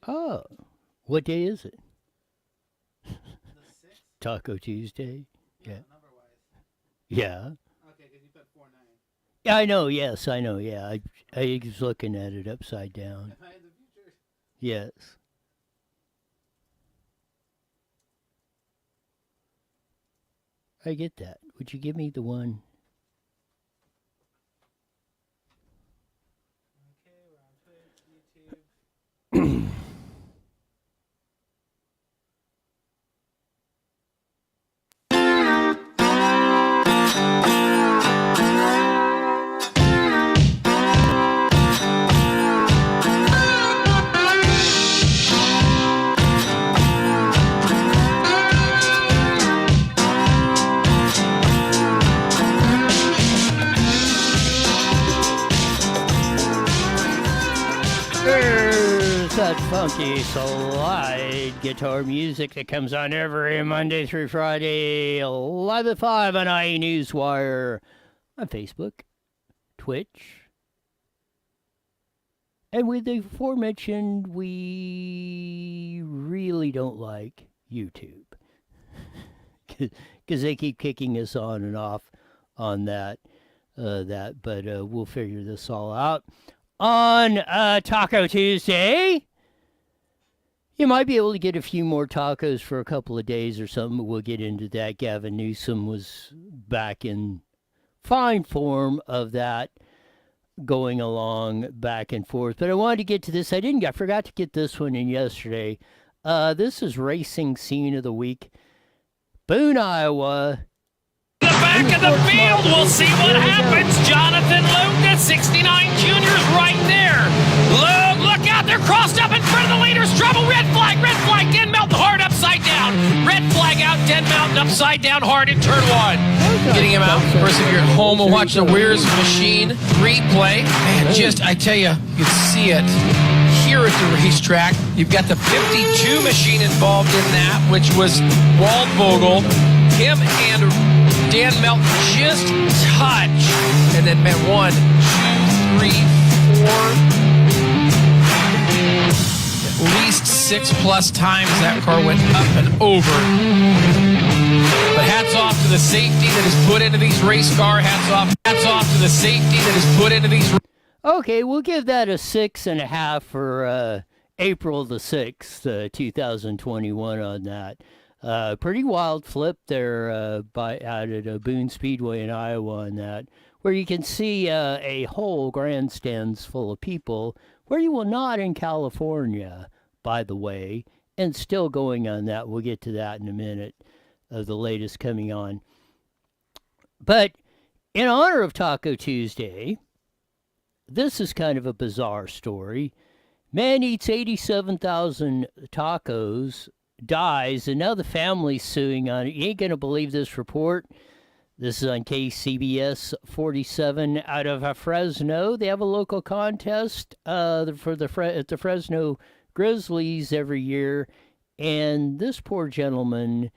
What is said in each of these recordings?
Oh, what day is it? The 6th? Taco Tuesday? Yeah, Yeah. number-wise. Yeah. Okay, because you put 4-9. Yeah, I know. Yes, I know. Yeah, I was looking at it upside down. Am I in the future? Yes. I get that. Would you give me the one? Okay, we're on Twitch, YouTube. There's that funky slide guitar music that comes on every Monday through Friday, live at 5 on Newswire, on Facebook, Twitch, and with the aforementioned, we really don't like YouTube because they keep kicking us on and off on that. But we'll figure this all out on Taco Tuesday. You might be able to get a few more tacos for a couple of days or something. We'll get into that. Gavin Newsom was back in fine form of that, going along back and forth. But I wanted to get to this. I forgot to get this one in yesterday. This is Racing Scene of the Week. Boone, Iowa. The back of the field, we'll see what happens. Jonathan Luke, 69 Junior's right there. Look out, they're crossed up in front of the leaders. Trouble, red flag, Den Mountain hard upside down. Red flag out, Den Mountain upside down hard in turn 1. Getting him out. Of course, if you're at home and watching the Weir's Machine replay, man, I tell you, you can see it here at the racetrack. You've got the 52 machine involved in that, which was Waldvogel. Him and Dan Melton just touch, and then 1, 2, 3, 4, at least 6+ times that car went up and over. But hats off to the safety that is put into these race cars. Hats off to the safety that is put into these. Okay, we'll give that a 6.5 for April the 6th, 2021 on that. Pretty wild flip there out at Boone Speedway in Iowa on that, where you can see a whole grandstands full of people, where you will not in California, by the way, and still going on that. We'll get to that in a minute, the latest coming on. But in honor of Taco Tuesday, this is kind of a bizarre story. Man eats 87,000 tacos, dies, and now the family's suing on it. You ain't going to believe this report. This is on KCBS 47 out of Fresno. They have a local contest at the Fresno Grizzlies every year, and this poor gentleman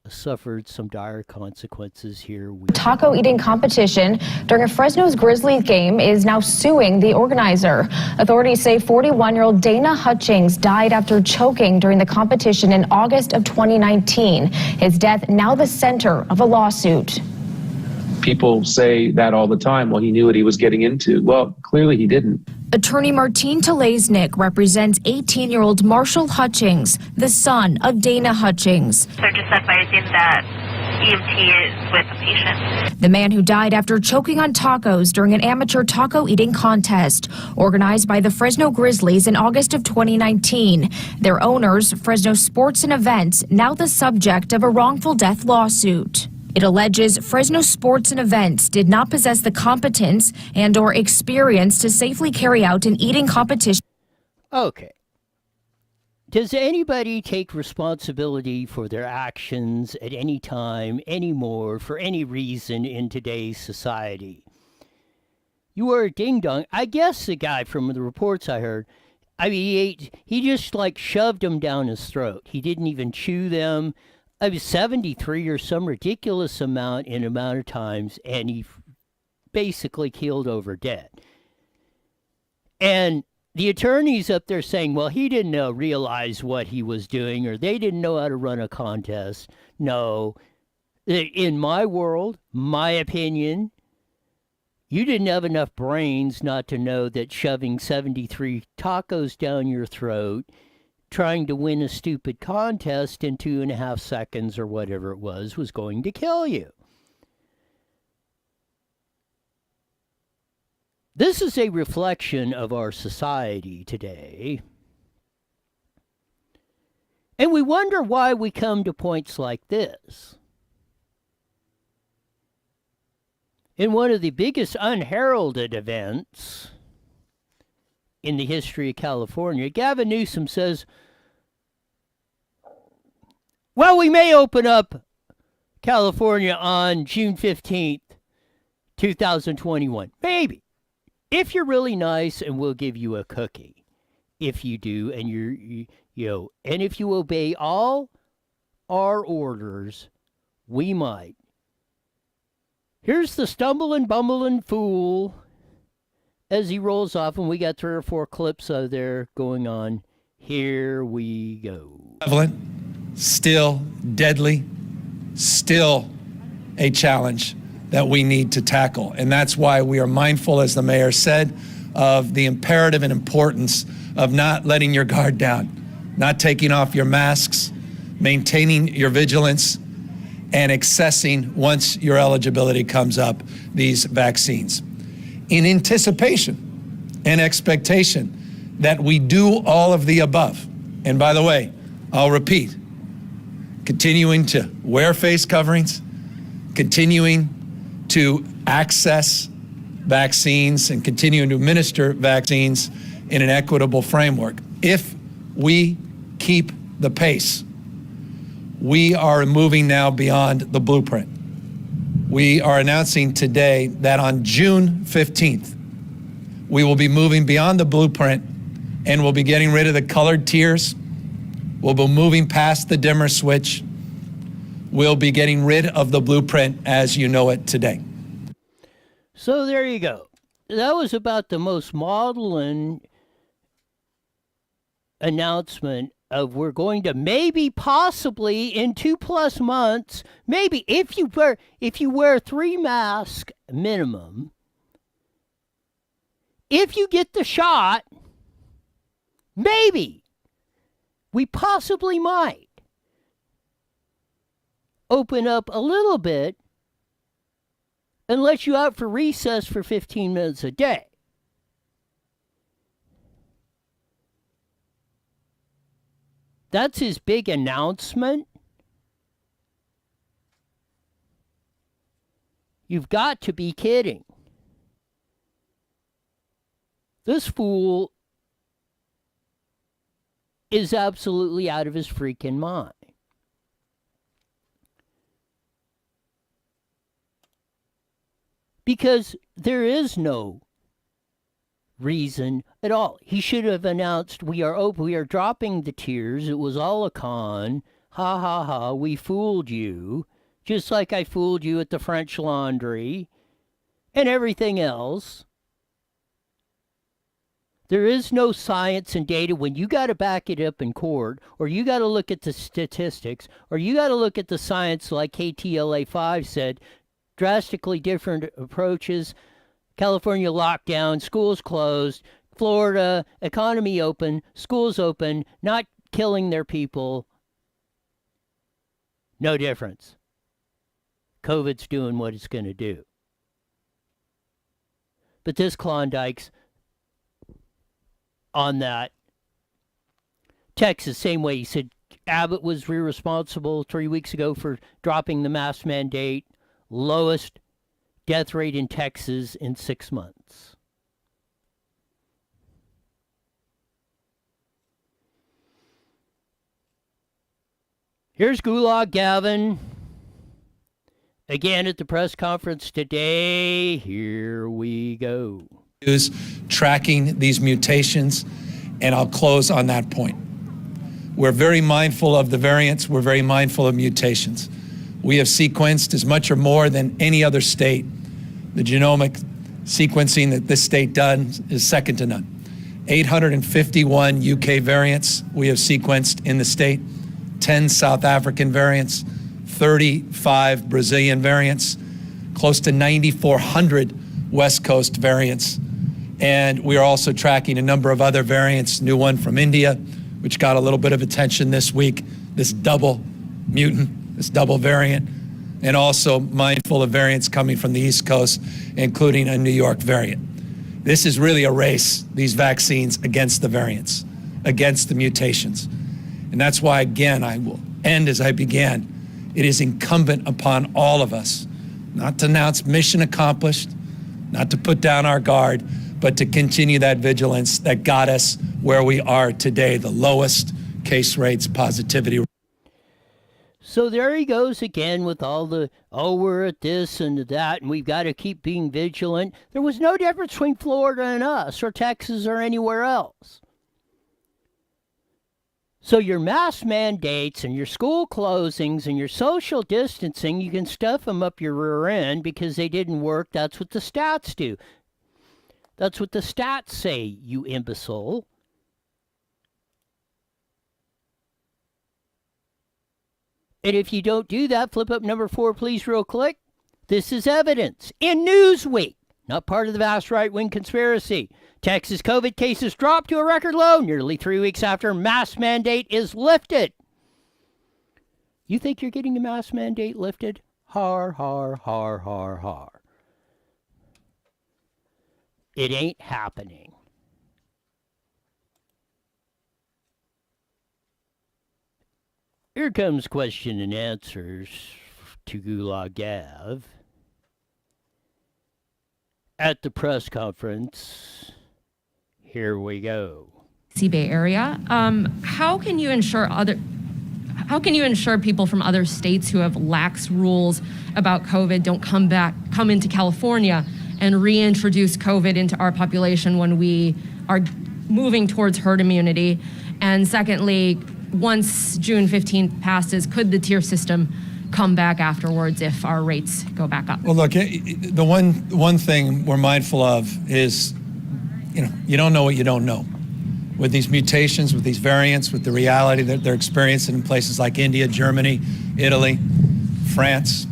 suffered some dire consequences here. Taco eating competition during a Fresno's Grizzlies game is now suing the organizer. Authorities say 41-year-old Dana Hutchings died after choking during the competition in August of 2019. His death now the center of a lawsuit. People say that all the time. Well, he knew what he was getting into. Well, clearly he didn't. Attorney Martine Telesnik represents 18-year-old Marshall Hutchings, the son of Dana Hutchings. They're just advising that EMT is with the patient. The man who died after choking on tacos during an amateur taco eating contest organized by the Fresno Grizzlies in August of 2019. Their owners, Fresno Sports and Events, now the subject of a wrongful death lawsuit. It alleges Fresno Sports and Events did not possess the competence and or experience to safely carry out an eating competition. Okay. Does anybody take responsibility for their actions at any time, anymore, for any reason in today's society? You were a ding-dong. I guess the guy from the reports I heard, I mean, he just like shoved them down his throat. He didn't even chew them. I was 73 or some ridiculous amount of times, and he basically keeled over dead. And the attorneys up there saying, well, he didn't realize what he was doing, or they didn't know how to run a contest. No. In my world, my opinion, you didn't have enough brains not to know that shoving 73 tacos down your throat, trying to win a stupid contest in 2.5 seconds or whatever it was going to kill you. This is a reflection of our society today. And we wonder why we come to points like this. In one of the biggest unheralded events in the history of California, Gavin Newsom says, well, we may open up California on June 15th, 2021. Maybe. If you're really nice, and we'll give you a cookie. If you do, and and if you obey all our orders, we might. Here's the stumbling, bumbling fool as he rolls off, and we got 3 or 4 clips of there going on. Here we go. Prevalent, still deadly, still a challenge that we need to tackle. And that's why we are mindful, as the mayor said, of the imperative and importance of not letting your guard down, not taking off your masks, maintaining your vigilance, and accessing, once your eligibility comes up, these vaccines. In anticipation and expectation that we do all of the above. And by the way, I'll repeat, continuing to wear face coverings, continuing to access vaccines, and continuing to administer vaccines in an equitable framework. If we keep the pace, we are moving now beyond the blueprint. We are announcing today that on June 15th, we will be moving beyond the blueprint, and we'll be getting rid of the colored tiers. We'll be moving past the dimmer switch. We'll be getting rid of the blueprint as you know it today. So there you go. That was about the most maudlin announcement of we're going to maybe, possibly in 2+ months, maybe if you wear 3 masks minimum, if you get the shot, maybe we possibly might open up a little bit and let you out for recess for 15 minutes a day. That's his big announcement. You've got to be kidding. This fool is absolutely out of his freaking mind. Because there is no reason at all. He should have announced, we are dropping the tiers. It was all a con. Ha ha ha, we fooled you. Just like I fooled you at the French Laundry and everything else. There is no science and data when you got to back it up in court, or you got to look at the statistics, or you got to look at the science like KTLA-5 said, drastically different approaches. California lockdown, schools closed, Florida, economy open, schools open, not killing their people. No difference. COVID's doing what it's going to do. But this Klondike's on that. Texas, same way. He said Abbott was irresponsible 3 weeks ago for dropping the mask mandate. Lowest death rate in Texas in 6 months. Here's Gulag Gavin. Again at the press conference today. Here we go. Tracking these mutations, and I'll close on that point. We're very mindful of the variants. We're very mindful of mutations. We have sequenced as much or more than any other state. The genomic sequencing that this state does is second to none. 851 UK variants we have sequenced in the state, 10 South African variants, 35 Brazilian variants, close to 9,400 West Coast variants. And we are also tracking a number of other variants, new one from India, which got a little bit of attention this week, this double mutant, this double variant, and also mindful of variants coming from the East Coast, including a New York variant. This is really a race, these vaccines, against the variants, against the mutations. And that's why, again, I will end as I began. It is incumbent upon all of us not to announce mission accomplished, not to put down our guard, but to continue that vigilance that got us where we are today, the lowest case rates, positivity. So there he goes again with all the, oh, we're at this and that, and we've got to keep being vigilant. There was no difference between Florida and us, or Texas, or anywhere else. So your mask mandates and your school closings and your social distancing, you can stuff them up your rear end because they didn't work. That's what the stats do. That's what the stats say, you imbecile. And if you don't do that, flip up number 4, please, real quick. This is evidence in Newsweek, not part of the vast right-wing conspiracy. Texas COVID cases drop to a record low nearly 3 weeks after mask mandate is lifted. You think you're getting a mask mandate lifted? Har, har, har, har, har. It ain't happening. Here comes question and answers to Gulag Gav at the press conference. Here we go. Bay Area. How can you ensure people from other states who have lax rules about COVID don't come into California and reintroduce COVID into our population when we are moving towards herd immunity? And secondly, once June 15th passes, could the tier system come back afterwards if our rates go back up? Well, look, the one thing we're mindful of is, you don't know what you don't know. With these mutations, with these variants, with the reality that they're experiencing in places like India, Germany, Italy, France,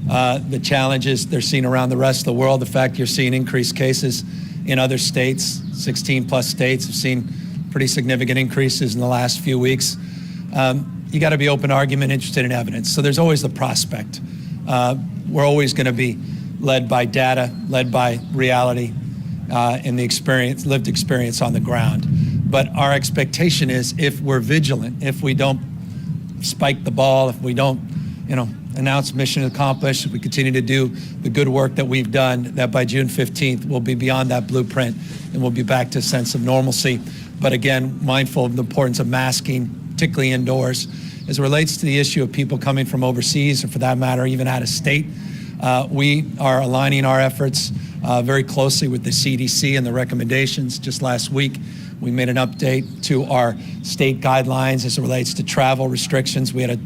the challenges they're seeing around the rest of the world, the fact you're seeing increased cases in other states, 16 plus states have seen pretty significant increases in the last few weeks. You got to be open argument, interested in evidence. So there's always the prospect. We're always going to be led by data, led by reality, and the lived experience on the ground. But our expectation is, if we're vigilant, if we don't spike the ball, if we don't, announce mission accomplished, if we continue to do the good work that we've done, that by June 15th, we'll be beyond that blueprint and we'll be back to a sense of normalcy. But again, mindful of the importance of masking, particularly indoors. As it relates to the issue of people coming from overseas, or for that matter, even out of state, we are aligning our efforts very closely with the CDC and the recommendations. Just last week, we made an update to our state guidelines as it relates to travel restrictions. We had a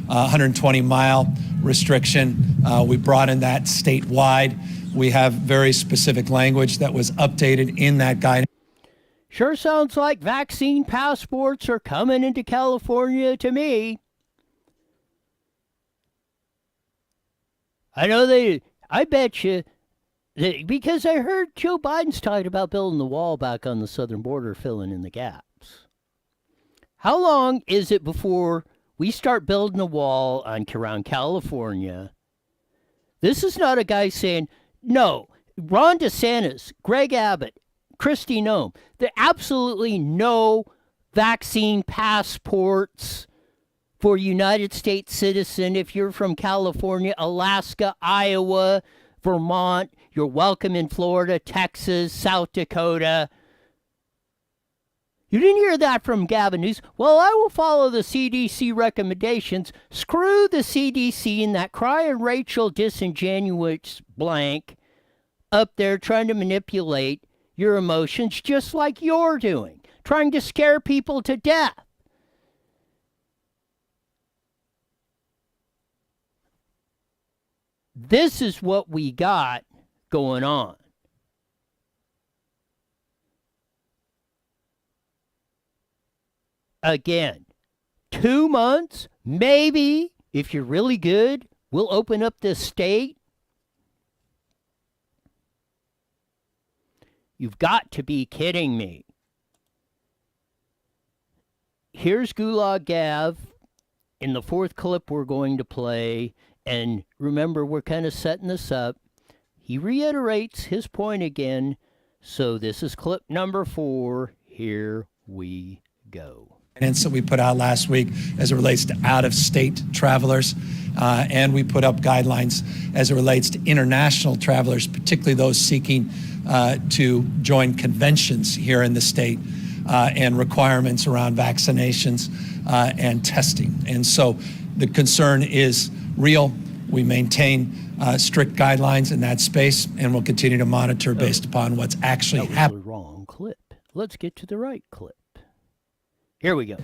120-mile restriction. We brought in that statewide. We have very specific language that was updated in that guidance. Sure sounds like vaccine passports are coming into California to me. I bet you, because I heard Joe Biden's talking about building the wall back on the southern border, filling in the gaps. How long is it before we start building a wall around California? This is not a guy saying, no, Ron DeSantis, Greg Abbott, Kristi Noem, there are absolutely no vaccine passports for United States citizen. If you're from California, Alaska, Iowa, Vermont, you're welcome in Florida, Texas, South Dakota. You didn't hear that from Gavin Newsom. Well, I will follow the CDC recommendations. Screw the CDC and that crying Rachel disingenuous blank up there trying to manipulate your emotions just like you're doing, trying to scare people to death. This is what we got going on. Again, 2 months, maybe, if you're really good, we'll open up this state. You've got to be kidding me. Here's Gulag Gav in the fourth clip we're going to play. And remember, we're kind of setting this up. He reiterates his point again. So this is clip number 4. Here we go. And so we put out last week as it relates to out-of-state travelers, and we put up guidelines as it relates to international travelers, particularly those seeking to join conventions here in the state, and requirements around vaccinations and testing. And so the concern is real. We maintain strict guidelines in that space, and we'll continue to monitor based upon what's actually happening. The wrong clip. Let's get to the right clip. Here we go.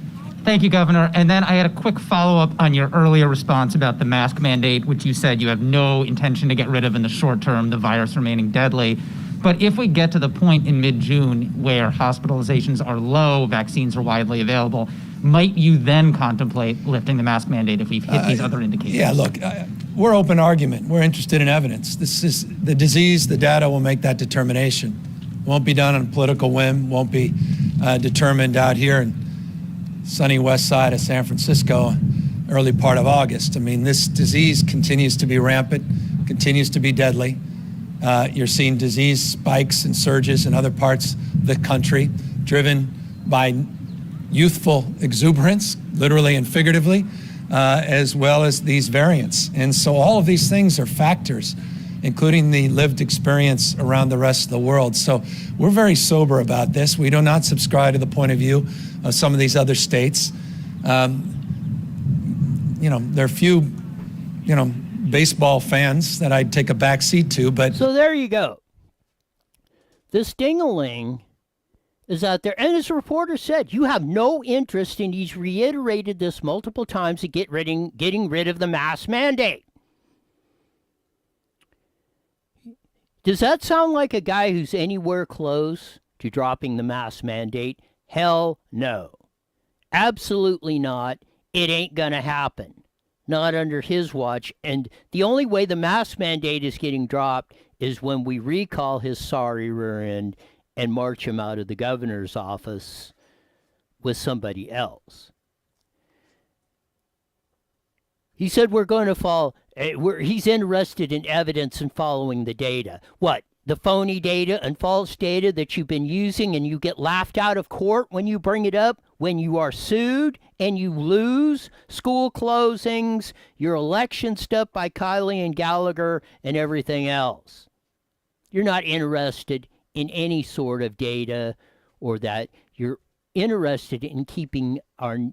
Thank you, Governor. And then I had a quick follow-up on your earlier response about the mask mandate, which you said you have no intention to get rid of in the short term, the virus remaining deadly. But if we get to the point in mid-June where hospitalizations are low, vaccines are widely available, might you then contemplate lifting the mask mandate if we've hit these other indicators? Yeah, look, we're open argument. We're interested in evidence. This is the disease, the data will make that determination. Won't be done on a political whim, won't be determined out here in sunny west side of San Francisco, early part of August. I mean, this disease continues to be rampant, continues to be deadly. You're seeing disease spikes and surges in other parts of the country, driven by youthful exuberance, literally and figuratively, as well as these variants. And so all of these things are factors, including the lived experience around the rest of the world. So we're very sober about this. We do not subscribe to the point of view of some of these other states. There are few, baseball fans that I'd take a back seat to, but... So there you go. This ding-a-ling is out there. And as the reporter said, you have no interest, and he's reiterated this multiple times, to getting rid of the mask mandate. Does that sound like a guy who's anywhere close to dropping the mask mandate? Hell no. Absolutely not. It ain't gonna happen. Not under his watch. And the only way the mask mandate is getting dropped is when we recall his sorry rear end and march him out of the governor's office with somebody else. He said we're going to fall. He's interested in evidence and following the data. What? The phony data and false data that you've been using, and you get laughed out of court when you bring it up, when you are sued and you lose school closings, your election stuff by Kiley and Gallagher and everything else. You're not interested in any sort of data or that. You're interested in keeping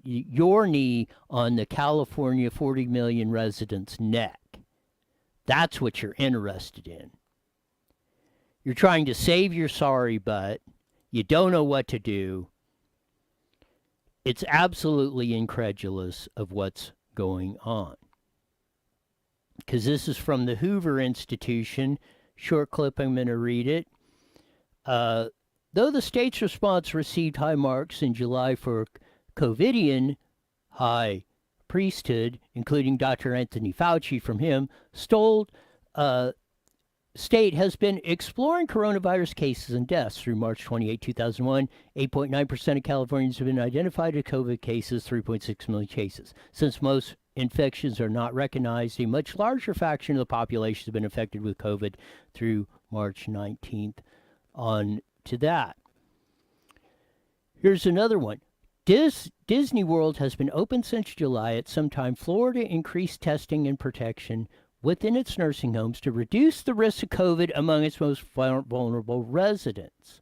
your knee on the California 40 million residents' neck. That's what you're interested in. You're trying to save your sorry butt. You don't know what to do. It's absolutely incredulous of what's going on. Because this is from the Hoover Institution. Short clip, I'm going to read it. Though the state's response received high marks in July for COVIDian high priesthood, including Dr. Anthony Fauci from him, state has been exploring coronavirus cases and deaths through March 28, 2001. 8.9% of Californians have been identified as COVID cases, 3.6 million cases. Since most infections are not recognized, a much larger fraction of the population has been affected with COVID through March 19th. On to that. Here's another one. Disney World has been open since July. At some time, Florida increased testing and protection within its nursing homes to reduce the risk of COVID among its most vulnerable residents.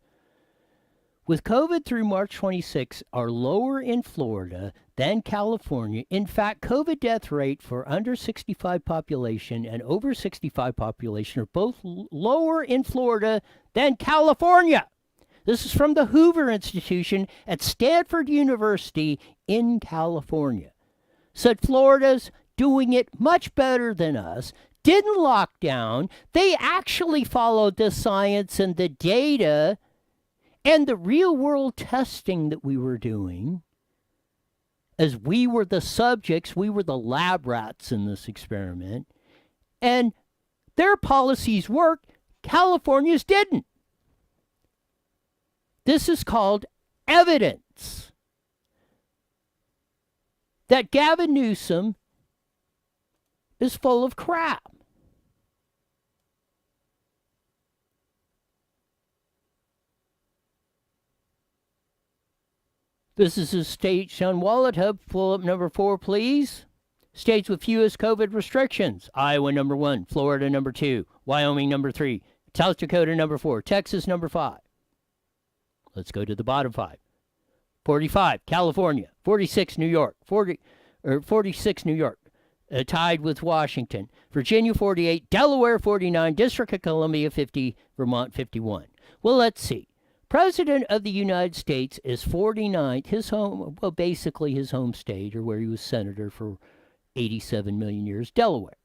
With COVID through March 26 are lower in Florida than California. In fact, COVID death rate for under 65 population and over 65 population are both lower in Florida than California. This is from the Hoover Institution at Stanford University in California. Said Florida's doing it much better than us, didn't lock down. They actually followed the science and the data and the real world testing that we were doing. as we were the subjects, we were the lab rats in this experiment, and their policies worked, California's didn't. This is called evidence that Gavin Newsom is full of crap. This is a state on Wallet Hub. Pull up number 4, please. States with fewest COVID restrictions. Iowa, number 1. Florida, number 2. Wyoming, number 3. South Dakota, number 4. Texas, number 5. Let's go to the bottom 5. 45, California. 46, New York. 46, New York. Tied with Washington. Virginia, 48. Delaware, 49. District of Columbia, 50. Vermont, 51. Well, let's see. President of the United States is 49th, his home, well, basically his home state, or where he was senator for 87 million years, Delaware.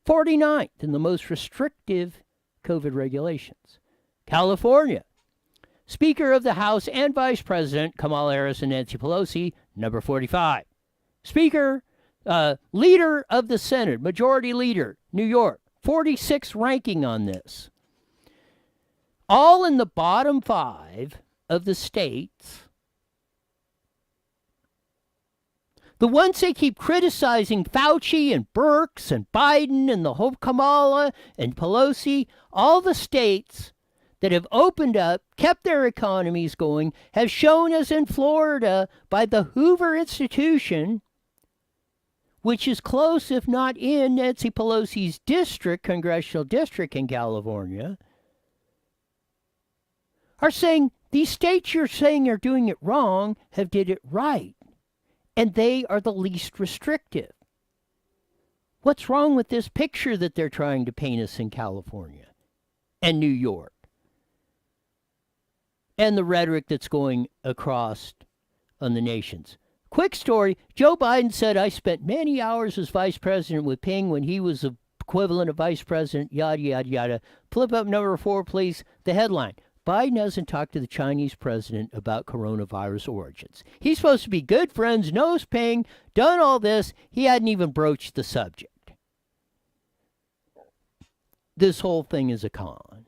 49th in the most restrictive COVID regulations. California. Speaker of the House and Vice President, Kamala Harris and Nancy Pelosi, number 45. Speaker, Leader of the Senate, Majority Leader, New York, 46th ranking on this. All in the bottom 5 of the states. The ones they keep criticizing, Fauci and Birx and Biden and the whole Kamala and Pelosi, all the states that have opened up, kept their economies going, have shown us in Florida by the Hoover Institution, which is close, if not in, Nancy Pelosi's district, congressional district in California, are saying these states you're saying are doing it wrong have did it right. And they are the least restrictive. What's wrong with this picture that they're trying to paint us in California and New York? And the rhetoric that's going across on the nations. Quick story, Joe Biden said, I spent many hours as vice president with Ping when he was the equivalent of vice president, yada, yada, yada. Flip up number 4, please. The headline. Biden hasn't talked to the Chinese president about coronavirus origins. He's supposed to be good friends, knows Ping, done all this. He hadn't even broached the subject. This whole thing is a con.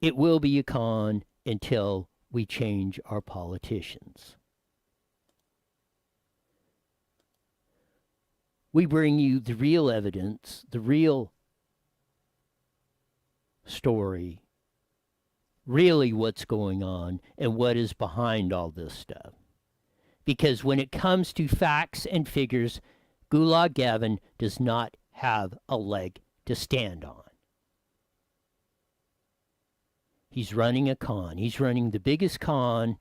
It will be a con until we change our politicians. We bring you the real evidence, the real story, really what's going on and what is behind all this stuff. Because when it comes to facts and figures, Gulag Gavin does not have a leg to stand on. He's running a con. He's running the biggest con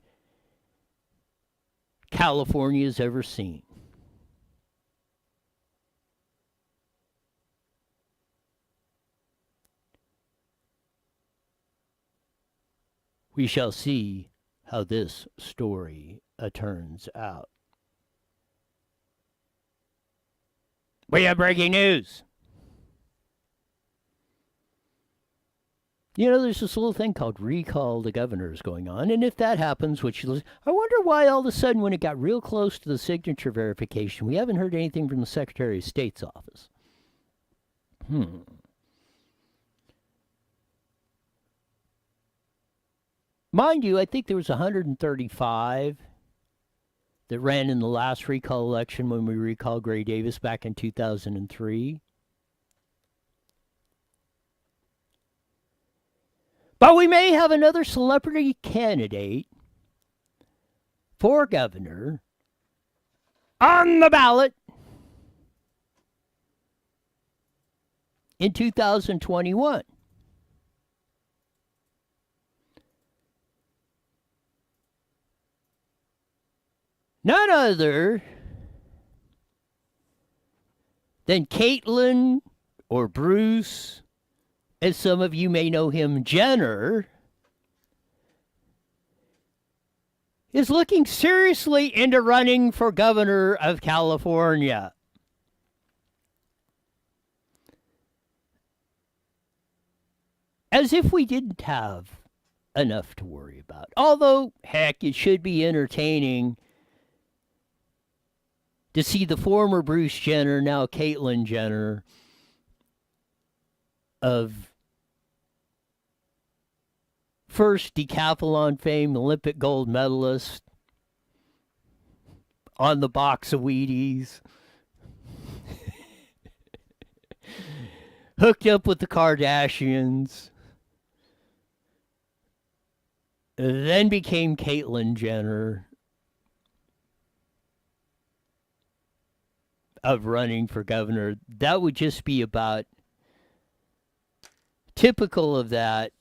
California's ever seen. We shall see how this story turns out. We have breaking news. You know, there's this little thing called recall the governors going on, and if that happens, which I wonder why all of a sudden when it got real close to the signature verification, we haven't heard anything from the Secretary of State's office. Mind you, I think there was 135 that ran in the last recall election when we recalled Gray Davis back in 2003. But we may have another celebrity candidate for governor on the ballot in 2021. None other than Caitlyn or Bruce, as some of you may know him, Jenner, is looking seriously into running for governor of California. As if we didn't have enough to worry about. Although, heck, it should be entertaining to see the former Bruce Jenner, now Caitlyn Jenner, of first decathlon fame, Olympic gold medalist, on the box of Wheaties, hooked up with the Kardashians, then became Caitlyn Jenner of running for governor. That would just be about typical of that.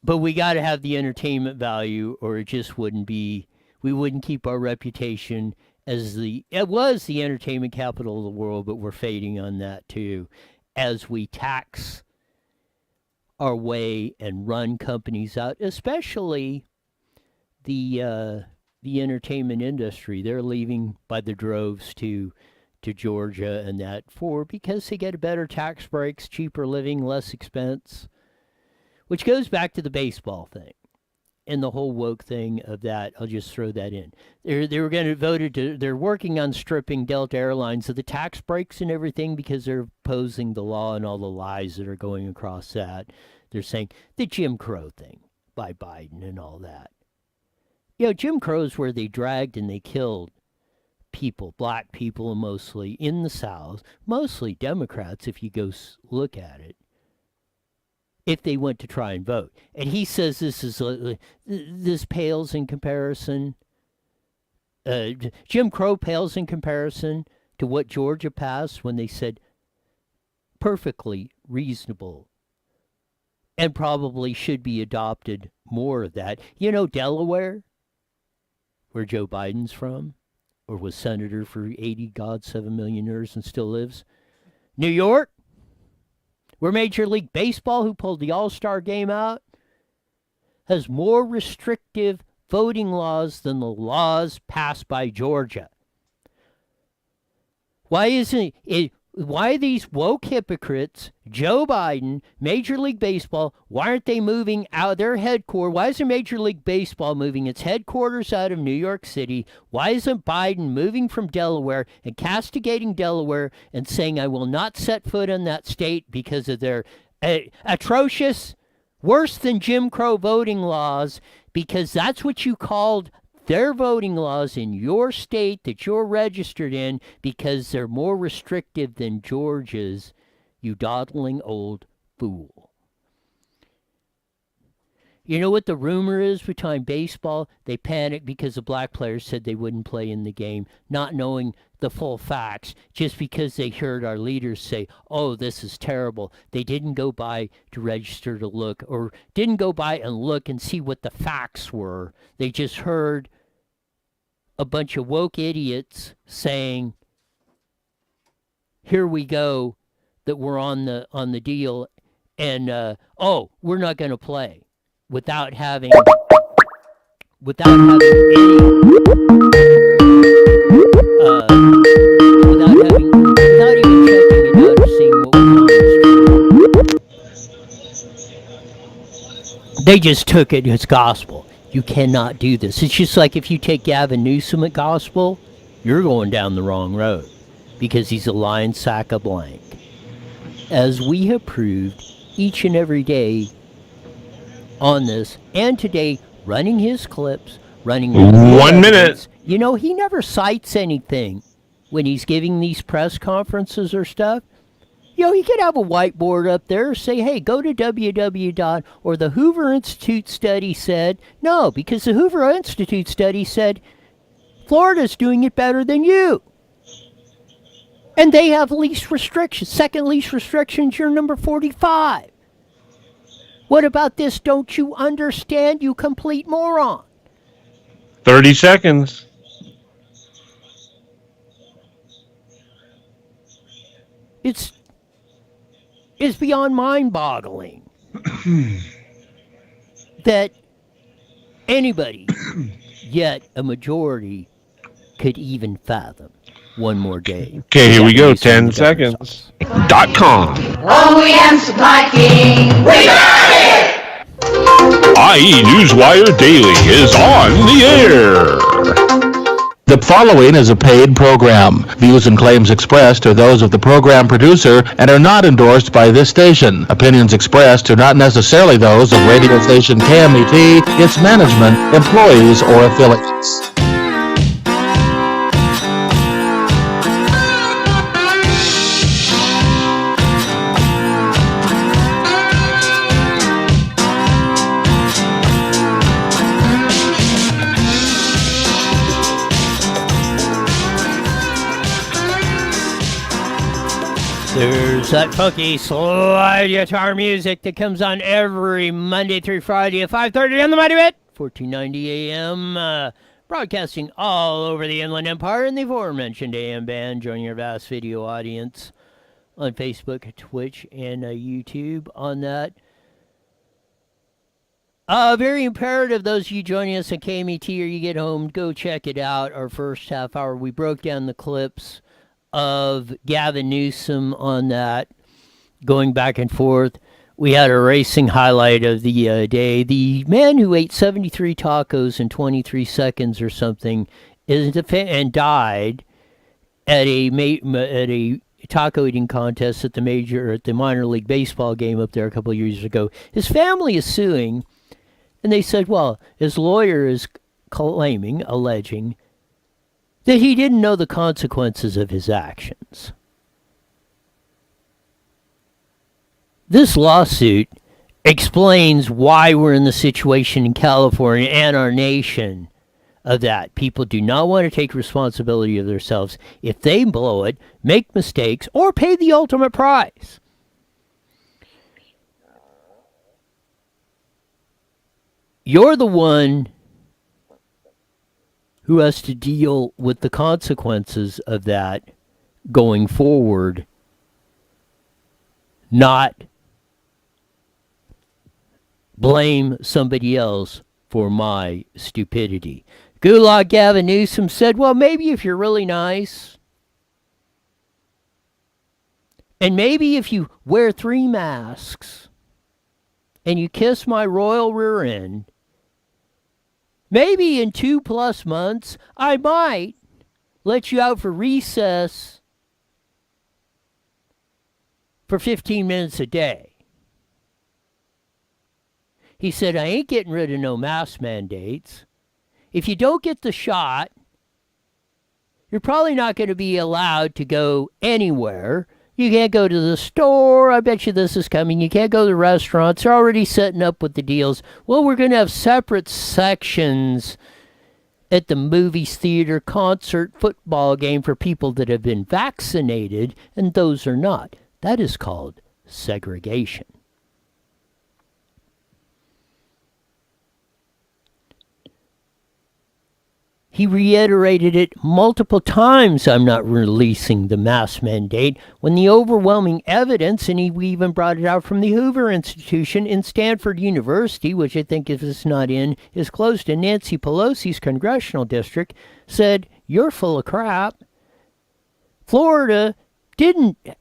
But we got to have the entertainment value, or it just wouldn't be, we wouldn't keep our reputation as it was the entertainment capital of the world, but we're fading on that too, as we tax our way and run companies out, especially the entertainment industry. They're leaving by the droves to Georgia and that because they get better tax breaks, cheaper living, less expense, which goes back to the baseball thing and the whole woke thing of that. I'll just throw that in. They were going to vote they're working on stripping Delta Airlines of the tax breaks and everything because they're opposing the law and all the lies that are going across that. They're saying the Jim Crow thing by Biden and all that. Jim Crow's where they dragged and they killed people, black people mostly in the South, mostly Democrats if you go look at it, if they went to try and vote. And he says this pales in comparison. Jim Crow pales in comparison to what Georgia passed when they said perfectly reasonable and probably should be adopted more of that. Delaware, where Joe Biden's from, or was senator for 7 million years and still lives. New York, where Major League Baseball, who pulled the All-Star game out, has more restrictive voting laws than the laws passed by Georgia. Why are these woke hypocrites, Joe Biden, Major League Baseball, why aren't they moving out their headquarters? Why isn't Major League Baseball moving its headquarters out of New York City? Why isn't Biden moving from Delaware and castigating Delaware and saying, I will not set foot in that state because of their atrocious, worse than Jim Crow voting laws, because that's what you called their voting laws in your state that you're registered in, because they're more restrictive than Georgia's, you dawdling old fool. You know what the rumor is behind baseball? They panicked because the black players said they wouldn't play in the game, not knowing the full facts, just because they heard our leaders say, oh, this is terrible. They didn't go by to register to look, or didn't go by and look and see what the facts were. They just heard a bunch of woke idiots saying, here we go, that we're on the deal, and we're not going to play, without having any, without even checking it out or seeing what was on the screen. They just took it as gospel. You cannot do this. It's just like if you take Gavin Newsom at gospel, you're going down the wrong road, because he's a lying sack of blank. As we have proved each and every day on this, and today, running his clips, running 1 minute. He never cites anything when he's giving these press conferences or stuff. He could have a whiteboard up there, say, hey, go to www. Or the Hoover Institute study said. No, because the Hoover Institute study said Florida's doing it better than you. And they have least restrictions. Second least restrictions, you're number 45. What about this? Don't you understand, you complete moron? 30 seconds. It's beyond mind-boggling that anybody, yet a majority, could even fathom one more day. Okay, here we go. 10 seconds. .com. OEM Supply King. We got it! i.e. Newswire Daily, is on the air. The following is a paid program. Views and claims expressed are those of the program producer and are not endorsed by this station. Opinions expressed are not necessarily those of radio station KMET, its management, employees, or affiliates. There's that funky slide guitar music that comes on every Monday through Friday at 5:30 on the Mighty Bit, 1490 AM, broadcasting all over the Inland Empire in the aforementioned AM band. Join your vast video audience on Facebook, Twitch, and YouTube on that. Very imperative, those of you joining us at KMET or you get home, go check it out. Our first half hour, we broke down the clips of Gavin Newsom on that, going back and forth. We had a racing highlight of the day. The man who ate 73 tacos in 23 seconds or something and died at a taco eating contest at the minor league baseball game up there a couple of years ago. His family is suing, and they said, well, his lawyer is alleging that he didn't know the consequences of his actions. This lawsuit explains why we're in the situation in California and our nation of that. People do not want to take responsibility of themselves if they blow it, make mistakes, or pay the ultimate price. You're the one who has to deal with the consequences of that going forward, not blame somebody else for my stupidity. Gulag Gavin Newsom said, well, maybe if you're really nice, and maybe if you wear 3 masks, and you kiss my royal rear end, maybe in 2+ months, I might let you out for recess for 15 minutes a day. He said, I ain't getting rid of no mask mandates. If you don't get the shot, you're probably not going to be allowed to go anywhere. You can't go to the store. I bet you this is coming. You can't go to the restaurants. They're already setting up with the deals. Well, we're going to have separate sections at the movies, theater, concert, football game for people that have been vaccinated, and those are not. That is called segregation. He reiterated it multiple times, I'm not releasing the mask mandate, when the overwhelming evidence, and he even brought it out from the Hoover Institution in Stanford University, which I think if it's not in, is close to Nancy Pelosi's congressional district, said, you're full of crap. Florida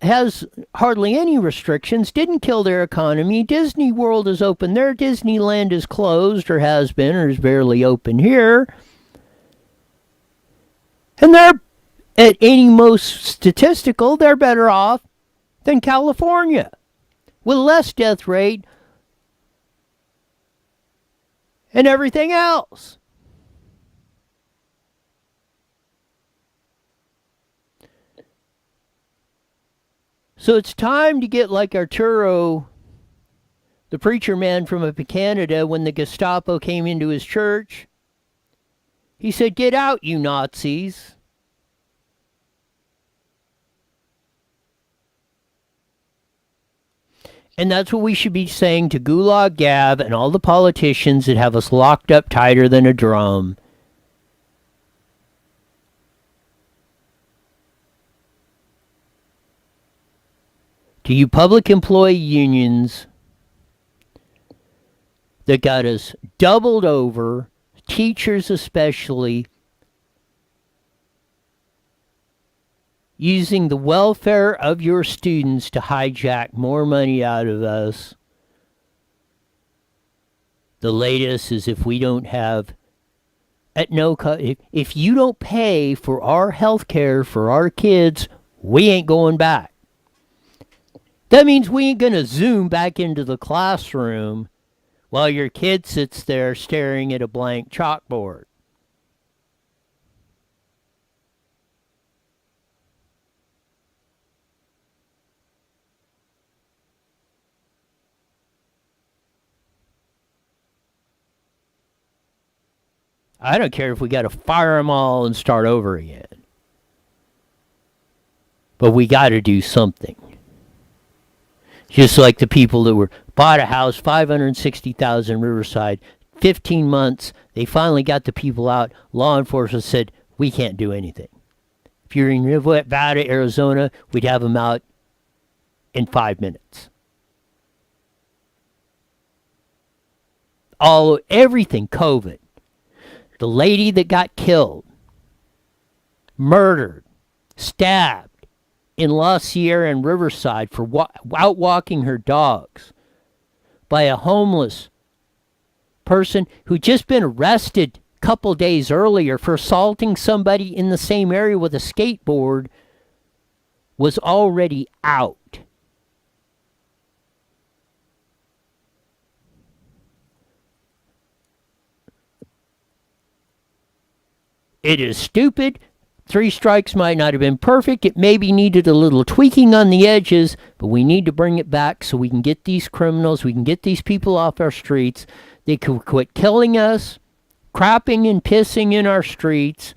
has hardly any restrictions, didn't kill their economy. Disney World is open there. Disneyland is closed, or has been, or is barely open here. And they're, at any most statistical, they're better off than California, with less death rate and everything else. So it's time to get like Arturo, the preacher man from up in Canada, when the Gestapo came into his church. He said, get out, you Nazis. And that's what we should be saying to Gulag Gav and all the politicians that have us locked up tighter than a drum. To you public employee unions that got us doubled over, teachers especially, using the welfare of your students to hijack more money out of us. The latest is if we don't have if you don't pay for our health care for our kids, we ain't going back. That means we ain't going to Zoom back into the classroom while your kid sits there staring at a blank chalkboard. I don't care if we got to fire them all and start over again. But we got to do something. Just like the people that bought a house, 560,000 Riverside, 15 months, they finally got the people out. Law enforcement said, we can't do anything. If you're in Nevada, Arizona, we'd have them out in 5 minutes. Everything, COVID. The lady that got killed, murdered, stabbed in La Sierra and Riverside for out walking her dogs by a homeless person who'd just been arrested a couple days earlier for assaulting somebody in the same area with a skateboard, was already out. It is stupid. 3 strikes might not have been perfect. It maybe needed a little tweaking on the edges, but we need to bring it back so we can get these criminals, we can get these people off our streets. They can quit killing us, crapping and pissing in our streets,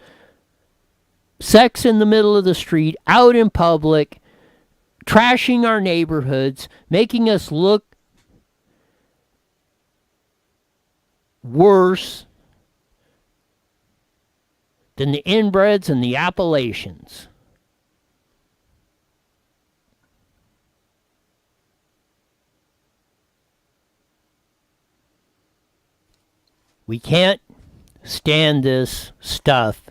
sex in the middle of the street, out in public, trashing our neighborhoods, making us look worse than the inbreds and the Appalachians. We can't stand this stuff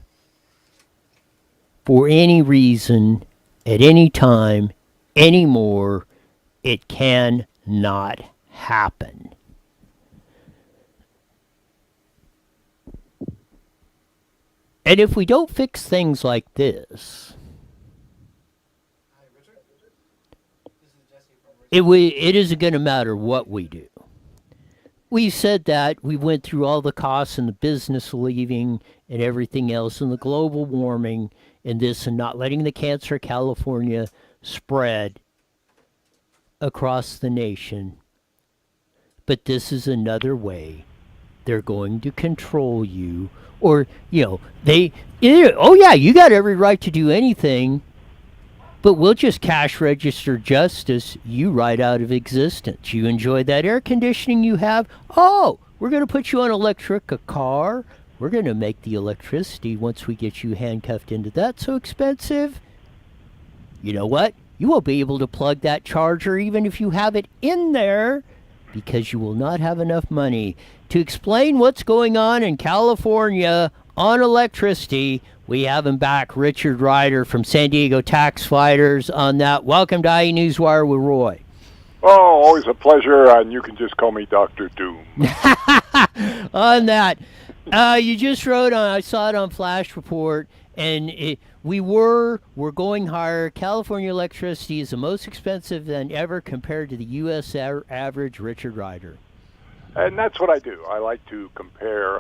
for any reason, at any time, anymore. It cannot happen. And if we don't fix things like this, it isn't going to matter what we do. We said that. We went through all the costs and the business leaving and everything else and the global warming and this and not letting the cancer California spread across the nation. But this is another way they're going to control you. Or, you got every right to do anything, but we'll just cash register justice you right out of existence. You enjoy that air conditioning you have? Oh, we're going to put you on a car. We're going to make the electricity, once we get you handcuffed into that, so expensive. You know what? You won't be able to plug that charger even if you have it in there, because you will not have enough money. To explain what's going on in California on electricity, we have him back, Richard Ryder from San Diego Tax Fighters, on that. Welcome to IE Newswire with Roy. Oh, always a pleasure, and you can just call me Dr. Doom. On that, you just wrote on, I saw it on Flash Report, and we're going higher. California electricity is the most expensive than ever compared to the U.S. average, Richard Ryder. And that's what I do. I like to compare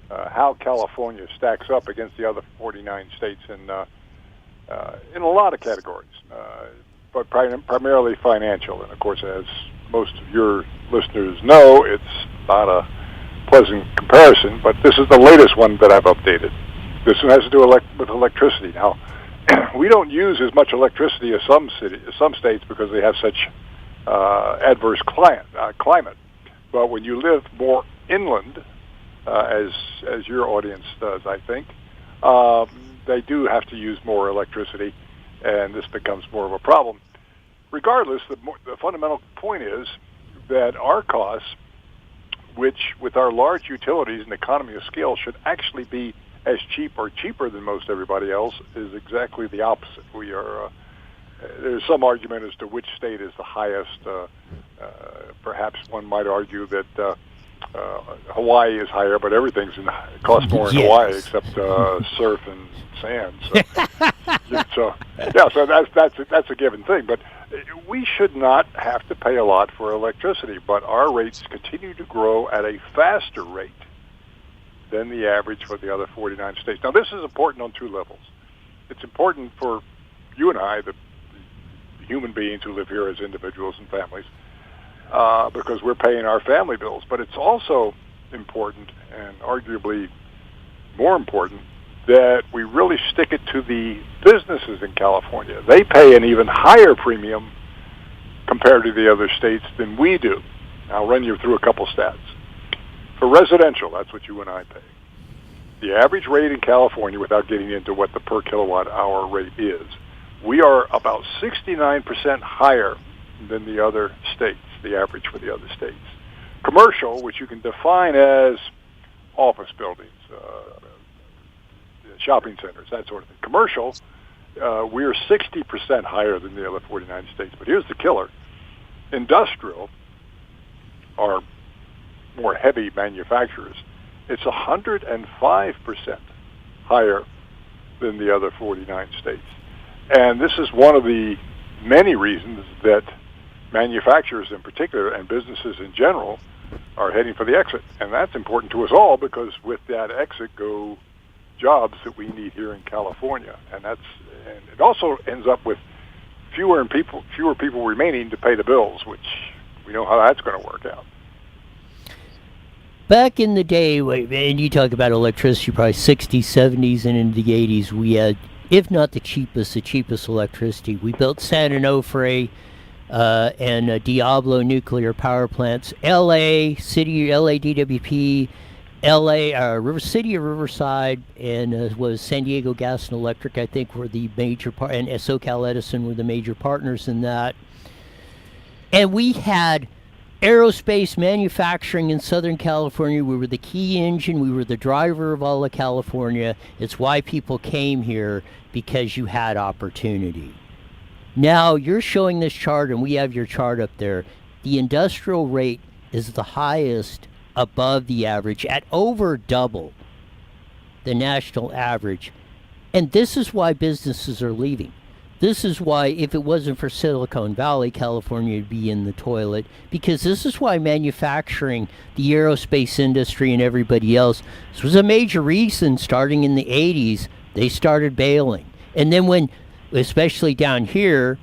how California stacks up against the other 49 states in a lot of categories, but primarily financial. And, of course, as most of your listeners know, it's not a pleasant comparison, but this is the latest one that I've updated. This one has to do with electricity. Now, we don't use as much electricity as some states because they have such adverse climate. But when you live more inland, as your audience does, I think, they do have to use more electricity, and this becomes more of a problem. Regardless, the fundamental point is that our costs, which with our large utilities and economy of scale should actually be as cheap or cheaper than most everybody else, is exactly the opposite. We are there's some argument as to which state is the highest. Perhaps one might argue that Hawaii is higher, but everything's costs more in Hawaii except surf and sand. So, so that's a given thing. But we should not have to pay a lot for electricity, but our rates continue to grow at a faster rate than the average for the other 49 states. Now, this is important on two levels. It's important for you and I, the human beings who live here as individuals and families, because we're paying our family bills. But it's also important, and arguably more important, that we really stick it to the businesses in California. They pay an even higher premium compared to the other states than we do. I'll run you through a couple stats. For residential, that's what you and I pay. The average rate in California, without getting into what the per kilowatt hour rate is, we are about 69% higher than the other states, the average for the other states. Commercial, which you can define as office buildings, shopping centers, that sort of thing. Commercial, we are 60% higher than the other 49 states. But here's the killer. Industrial, or more heavy manufacturers, it's 105% higher than the other 49 states. And this is one of the many reasons that manufacturers in particular and businesses in general are heading for the exit. And that's important to us all, because with that exit go jobs that we need here in California. And it also ends up with fewer people remaining to pay the bills, which we know how that's going to work out. Back in the day, and you talk about electricity, probably 60s, 70s, and into the 80s, we had, if not the cheapest electricity. We built San Onofre and Diablo nuclear power plants. LA DWP, City of Riverside, and was San Diego Gas and Electric, I think, were the major and SoCal Edison were the major partners in that. And we had aerospace manufacturing in Southern California. We were the key engine. We were the driver of all of California. It's why people came here, because you had opportunity. Now you're showing this chart, and we have your chart up there. The industrial rate is the highest above the average at over double the national average. And this is why businesses are leaving. This is why, if it wasn't for Silicon Valley, California would be in the toilet, because this is why manufacturing, the aerospace industry, and everybody else, this was a major reason starting in the 80s, they started bailing. And then when, especially down here,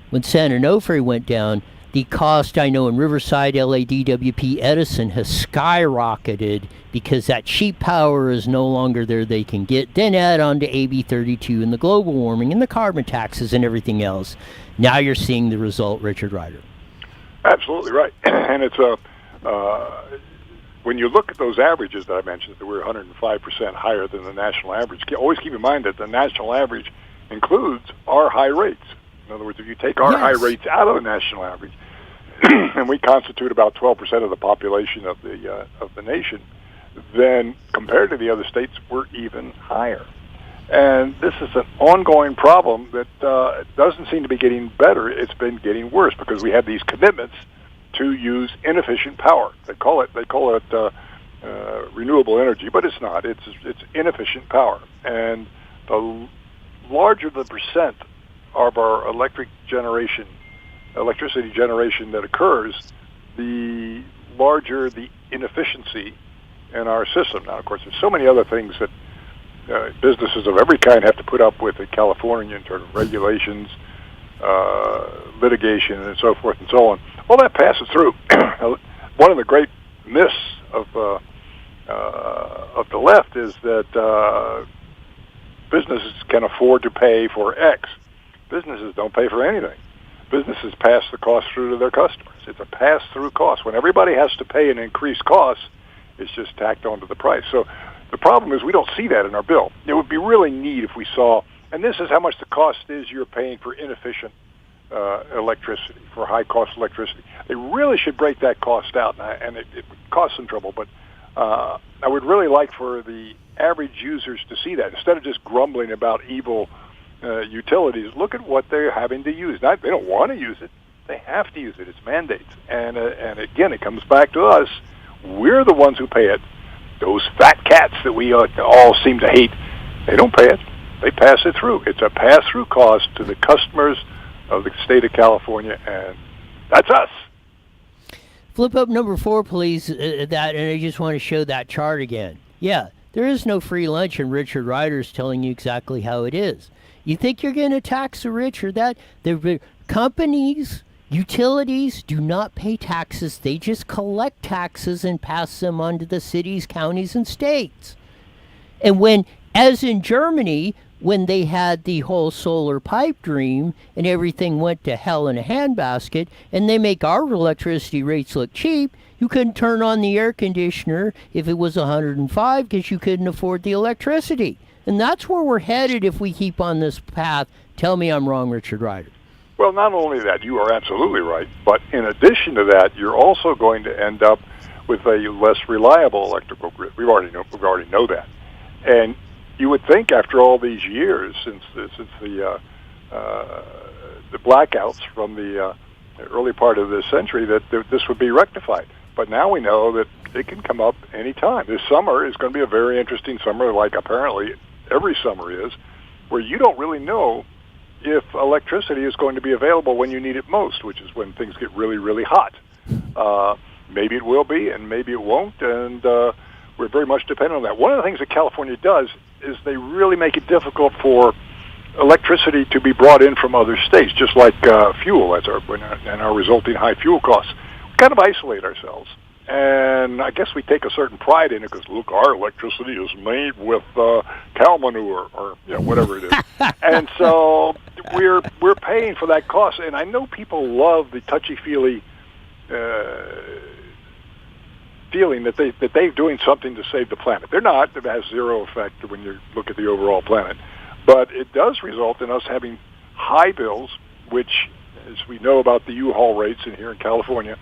when San Onofre went down, the cost, I know, in Riverside, LA, DWP, Edison has skyrocketed because that cheap power is no longer there they can get. Then add on to AB 32 and the global warming and the carbon taxes and everything else. Now you're seeing the result, Richard Ryder. Absolutely right. And it's when you look at those averages that I mentioned, that we're 105% higher than the national average, always keep in mind that the national average includes our high rates. In other words, if you take our high rates out of the national average, and we constitute about 12% of the population of the nation, then compared to the other states, we're even higher. And this is an ongoing problem that doesn't seem to be getting better. It's been getting worse because we have these commitments to use inefficient power. They call it renewable energy, but it's not. It's inefficient power. And the larger the percent of our electricity generation that occurs, the larger the inefficiency in our system. Now, of course, there's so many other things that businesses of every kind have to put up with in California in terms of regulations, litigation, and so forth and so on. All that passes through. One of the great myths of the left is that businesses can afford to pay for X. Businesses don't pay for anything. Businesses pass the cost through to their customers. It's a pass-through cost. When everybody has to pay an increased cost, it's just tacked onto the price. So the problem is we don't see that in our bill. It would be really neat if we saw, and this is how much the cost is you're paying for inefficient electricity, for high-cost electricity. They really should break that cost out, and it would cause some trouble, but I would really like for the average users to see that. Instead of just grumbling about evil utilities, look at what they're having to use. They don't want to use it. They have to use it. It's mandates. And again, it comes back to us. We're the ones who pay it. Those fat cats that we all seem to hate, they don't pay it. They pass it through. It's a pass-through cost to the customers of the state of California, and that's us. Flip up number 4, please, and I just want to show that chart again. Yeah, there is no free lunch, and Richard Ryder's telling you exactly how it is. You think you're going to tax the rich or that? The companies, utilities do not pay taxes. They just collect taxes and pass them on to the cities, counties, and states. And when, as in Germany, when they had the whole solar pipe dream and everything went to hell in a handbasket, and they make our electricity rates look cheap, you couldn't turn on the air conditioner if it was 105 because you couldn't afford the electricity. And that's where we're headed if we keep on this path. Tell me I'm wrong, Richard Ryder. Well, not only that, you are absolutely right, but in addition to that, you're also going to end up with a less reliable electrical grid. We already know that. And you would think after all these years, since the blackouts from the early part of this century, that this would be rectified. But now we know that it can come up any time. This summer is going to be a very interesting summer, like apparently every summer is, where you don't really know if electricity is going to be available when you need it most, which is when things get really, really hot. Maybe it will be, and maybe it won't, and we're very much dependent on that. One of the things that California does is they really make it difficult for electricity to be brought in from other states, just like fuel and our resulting high fuel costs. We kind of isolate ourselves. And I guess we take a certain pride in it because, look, our electricity is made with cow manure or whatever it is. And so we're paying for that cost. And I know people love the touchy-feely feeling that they're doing something to save the planet. They're not. It has zero effect when you look at the overall planet. But it does result in us having high bills, which, as we know about the U-Haul rates in here in California,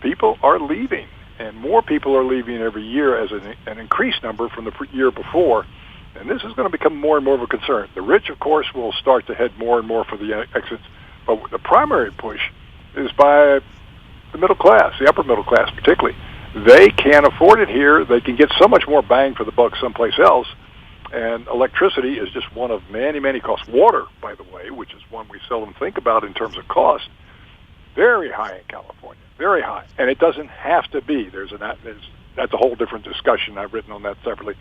people are leaving. And more people are leaving every year as an increased number from the year before. And this is going to become more and more of a concern. The rich, of course, will start to head more and more for the exits. But the primary push is by the middle class, the upper middle class particularly. They can't afford it here. They can get so much more bang for the buck someplace else. And electricity is just one of many, many costs. Water, by the way, which is one we seldom think about in terms of cost, very high in California. Very high, and it doesn't have to be. That's a whole different discussion. I've written on that separately.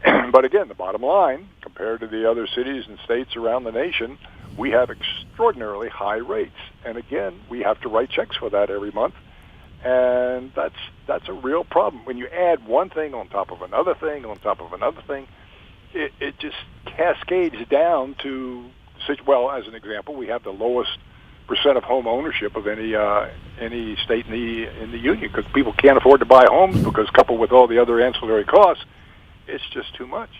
But again, the bottom line, compared to the other cities and states around the nation, we have extraordinarily high rates. And again, we have to write checks for that every month, and that's a real problem. When you add one thing on top of another thing on top of another thing, it just cascades down to. Well, as an example, we have the lowest percent of home ownership of any state in the union because people can't afford to buy homes because coupled with all the other ancillary costs, it's just too much.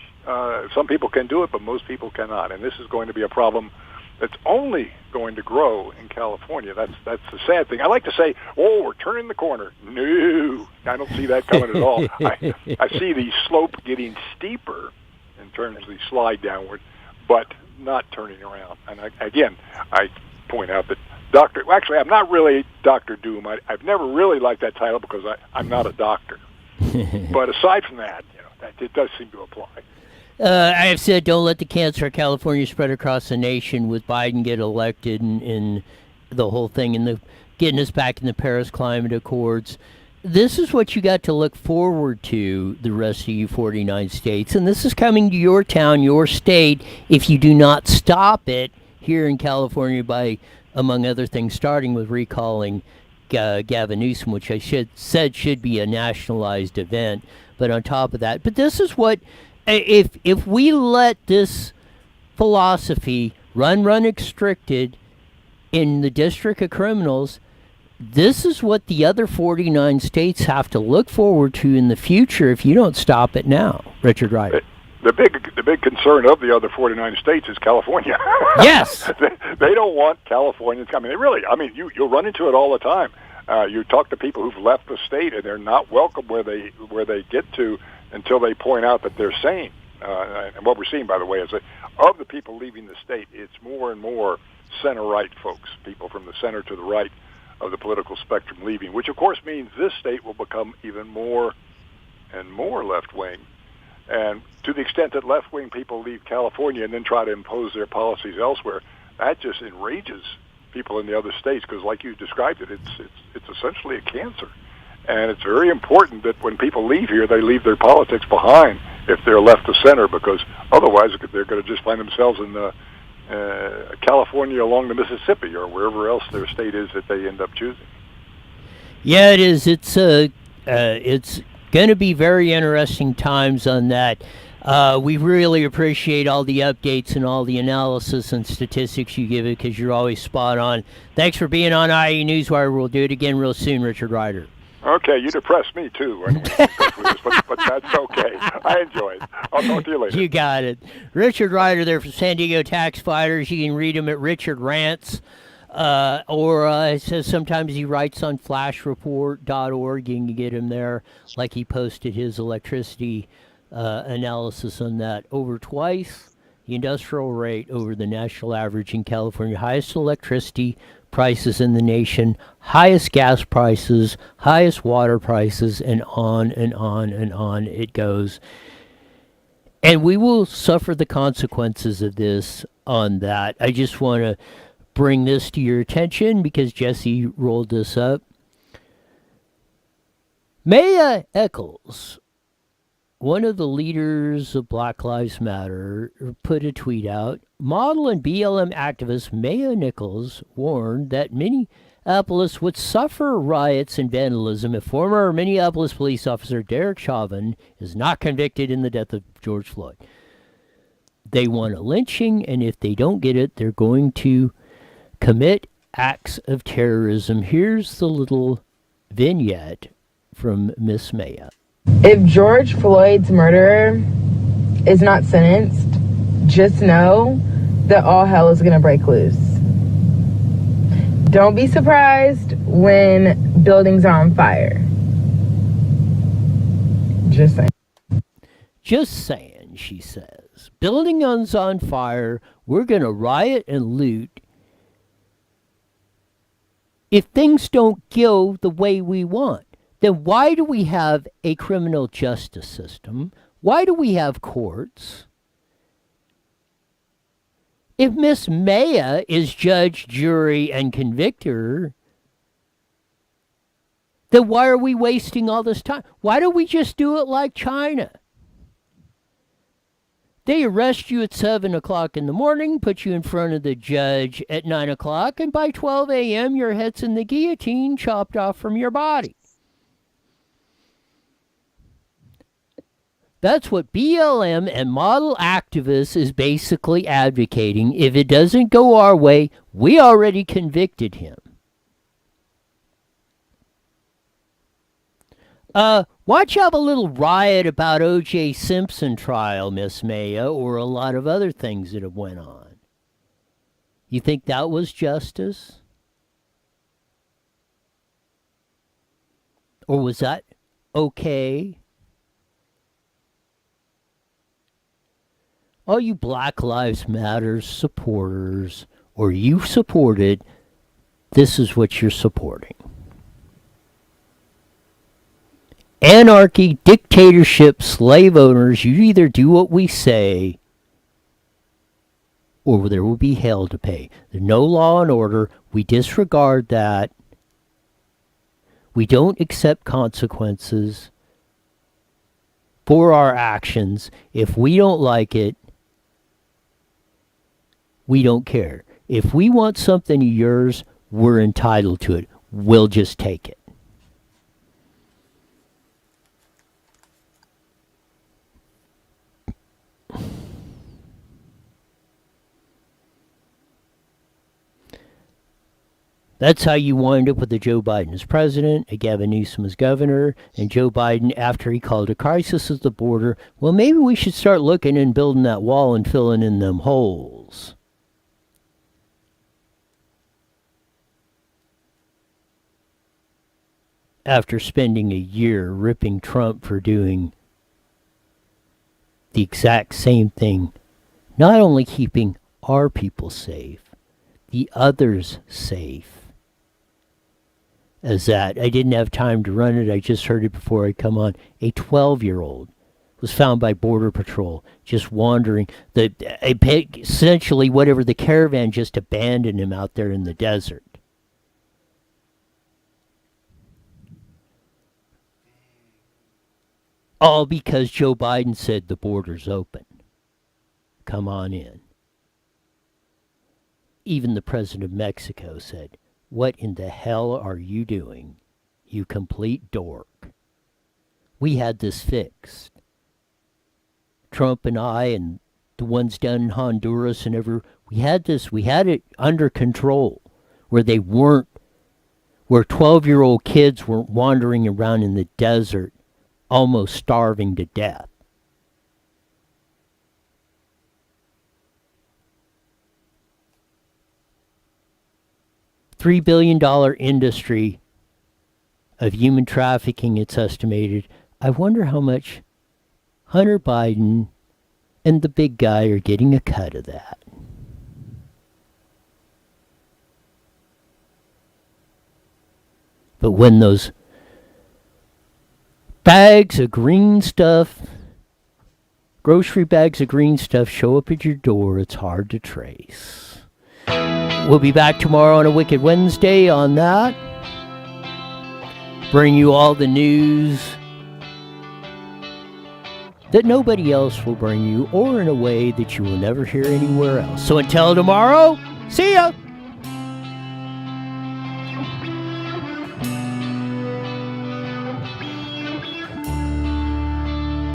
Some people can do it, but most people cannot, and this is going to be a problem that's only going to grow in California. That's the sad thing. I like to say, "Oh, we're turning the corner." No, I don't see that coming at all. I see the slope getting steeper in terms of the slide downward, but not turning around. And I point out that I'm not really Dr. Doom. I've never really liked that title because I'm not a doctor. But aside from that, it does seem to apply. I have said don't let the cancer of California spread across the nation with Biden get elected and the whole thing and getting us back in the Paris Climate Accords. This is what you got to look forward to, the rest of you 49 states. And this is coming to your town, your state, if you do not stop it here in California by, among other things, starting with recalling Gavin Newsom, which I said should be a nationalized event. But on top of that, but this is what, if we let this philosophy run restricted in the District of Criminals, this is what the other 49 states have to look forward to in the future if you don't stop it now. Richard Ryder. The big concern of the other 49 states is California. Yes. They don't want Californians coming. You'll run into it all the time. You talk to people who've left the state and they're not welcome where they get to until they point out that they're sane. And what we're seeing, by the way, is that of the people leaving the state, it's more and more center-right folks, people from the center to the right, of the political spectrum leaving, which of course means this state will become even more and more left-wing. And to the extent that left-wing people leave California and then try to impose their policies elsewhere, that just enrages people in the other states, because like you described it, it's essentially a cancer. And it's very important that when people leave here, they leave their politics behind if they're left of center, because otherwise they're going to just find themselves in California along the Mississippi or wherever else their state is that they end up choosing. Yeah, it is. It's going to be very interesting times on that. We really appreciate all the updates and all the analysis and statistics you give it, because you're always spot on. Thanks for being on IE Newswire. We'll do it again real soon, Richard Ryder. Okay, you depressed me too, but that's okay. I enjoy it. I'll talk to you later. You got it. Richard Ryder there from San Diego Tax Fighters. You can read him at Richard Rants, or it says sometimes he writes on flashreport.org. You can get him there, like he posted his electricity analysis on that. Over twice the industrial rate over the national average in California. Highest electricity prices in the nation, highest gas prices, highest water prices, and on and on and on it goes. And we will suffer the consequences of this on that. I just want to bring this to your attention because Jesse rolled this up. Maya Eccles, one of the leaders of Black Lives Matter, put a tweet out. Model and BLM activist Maya Nichols warned that Minneapolis would suffer riots and vandalism if former Minneapolis police officer Derek Chauvin is not convicted in the death of George Floyd. They want a lynching, and if they don't get it, they're going to commit acts of terrorism. Here's the little vignette from Miss Maya. If George Floyd's murderer is not sentenced, just know that all hell is going to break loose. Don't be surprised when buildings are on fire. Just saying. Just saying, she says. Buildings on fire, we're going to riot and loot if things don't go the way we want. Then why do we have a criminal justice system? Why do we have courts? If Miss Maya is judge, jury, and convictor, then why are we wasting all this time? Why don't we just do it like China? They arrest you at 7 o'clock in the morning, put you in front of the judge at 9 o'clock, and by 12 a.m. your head's in the guillotine, chopped off from your body. That's what BLM and model activists is basically advocating. If it doesn't go our way, we already convicted him. Why don't you have a little riot about O.J. Simpson trial, Miss Maya, or a lot of other things that have went on? You think that was justice? Or was that okay? All you Black Lives Matter supporters, or you supported, this is what you're supporting. Anarchy, dictatorship, slave owners, you either do what we say, or there will be hell to pay. There's no law and order. We disregard that. We don't accept consequences for our actions. If we don't like it, we don't care. If we want something of yours, we're entitled to it. We'll just take it. That's how you wind up with a Joe Biden as president, a Gavin Newsom as governor, and Joe Biden, after he called a crisis at the border, well, maybe we should start looking and building that wall and filling in them holes. After spending a year ripping Trump for doing the exact same thing, not only keeping our people safe, the others safe. as that. I didn't have time to run it. I just heard it before I come on. A 12-year-old was found by Border Patrol just wandering. Essentially, whatever, the caravan just abandoned him out there in the desert. All because Joe Biden said the border's open. Come on in. Even the president of Mexico said, "What in the hell are you doing, you complete dork?" We had this fixed. Trump and I and the ones down in Honduras and we had it under control, where 12-year-old kids weren't wandering around in the desert almost starving to death. $3 billion industry of human trafficking, it's estimated. I wonder how much Hunter Biden and the big guy are getting a cut of that. But when those bags of green stuff, grocery bags of green stuff, show up at your door, it's hard to trace. We'll be back tomorrow on a Wicked Wednesday on that. Bring you all the news that nobody else will bring you, or in a way that you will never hear anywhere else. So until tomorrow, see ya!